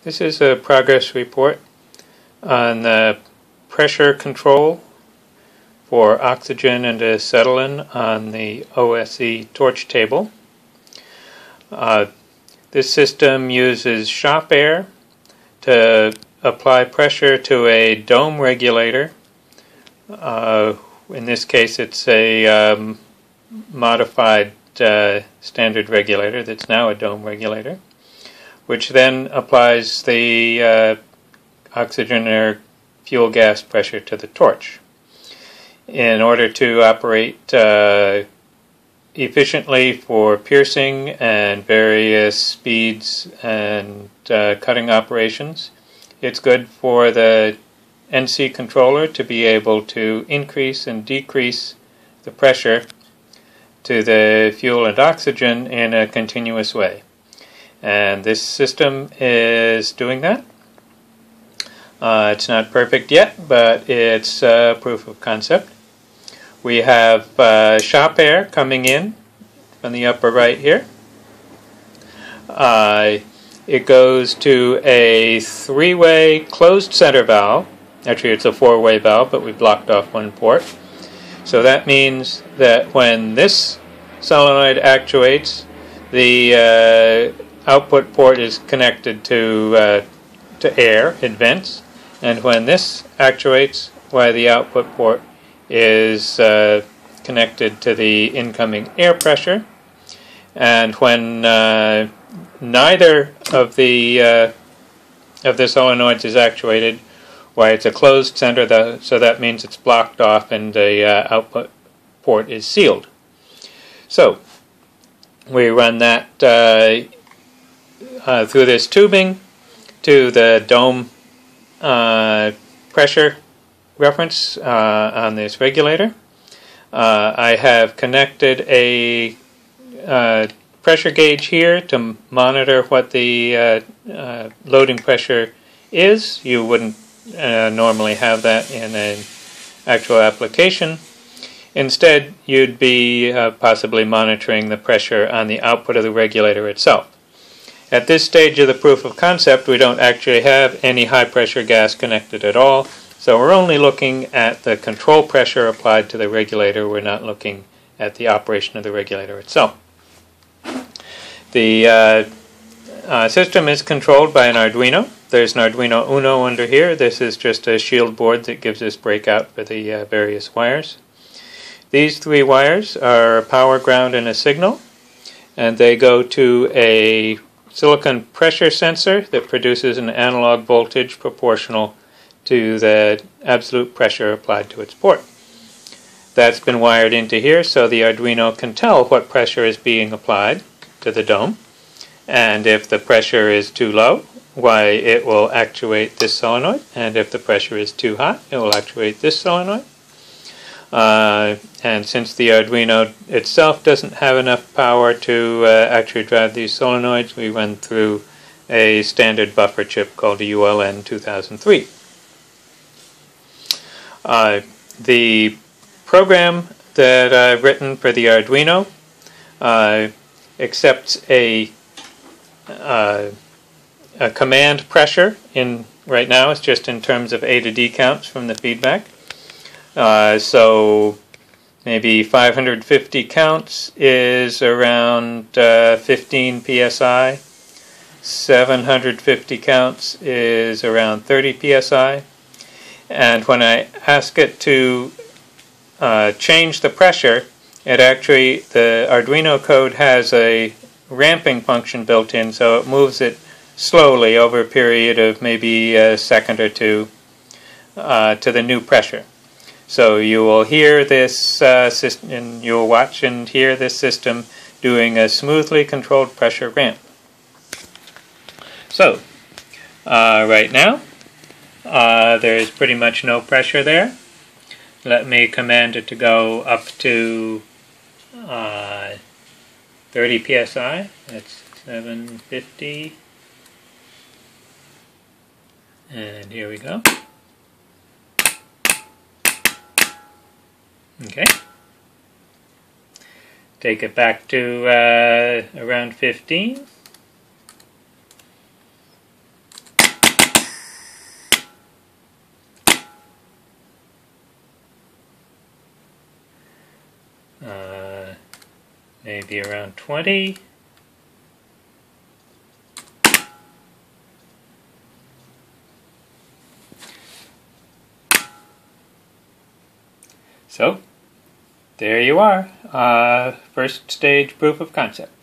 This is a progress report on the pressure control for oxygen and acetylene on the OSE torch table. This system uses shop air to apply pressure to a dome regulator. In this case, it's a modified standard regulator that's now a dome regulator, which then applies the oxygen or fuel gas pressure to the torch. In order to operate efficiently for piercing and various speeds and cutting operations, it's good for the NC controller to be able to increase and decrease the pressure to the fuel and oxygen in a continuous way. And this system is doing that. It's not perfect yet, but it's proof of concept. We have shop air coming in from the upper right here. It goes to a three-way closed center valve. Actually, it's a four-way valve, but we blocked off one port. So that means that when this solenoid actuates, the output port is connected to air, it vents, and when this actuates, why the output port is connected to the incoming air pressure. And when neither of the solenoids is actuated, why it's a closed center, so that means it's blocked off and the output port is sealed. So we run that through this tubing to the dome pressure reference on this regulator. I have connected a pressure gauge here to monitor what the loading pressure is. You wouldn't normally have that in an actual application. Instead, you'd be possibly monitoring the pressure on the output of the regulator itself. At this stage of the proof of concept, we don't actually have any high pressure gas connected at all, so we're only looking at the control pressure applied to the regulator. We're not looking at the operation of the regulator itself. The system is controlled by an Arduino. There's an Arduino Uno under here. This is just a shield board that gives us breakout for the various wires. These three wires are a power, ground, and a signal, and they go to a silicon pressure sensor that produces an analog voltage proportional to the absolute pressure applied to its port. That's been wired into here so the Arduino can tell what pressure is being applied to the dome, and if the pressure is too low, why it will actuate this solenoid, and if the pressure is too high, it will actuate this solenoid. And since the Arduino itself doesn't have enough power to actually drive these solenoids, we run through a standard buffer chip called a ULN 2003. The program that I've written for the Arduino accepts a command pressure. Right now it's just in terms of A to D counts from the feedback. So maybe 550 counts is around 15 psi. 750 counts is around 30 psi. And when I ask it to change the pressure, the Arduino code has a ramping function built in, so it moves it slowly over a period of maybe a second or two to the new pressure. So you will hear this system, and you will watch and hear this system doing a smoothly controlled pressure ramp. So right now there's pretty much no pressure there. Let me command it to go up to 30 psi. That's 750. And here we go. Okay. Take it back to around 15. maybe around 20. So, there you are. First stage proof of concept.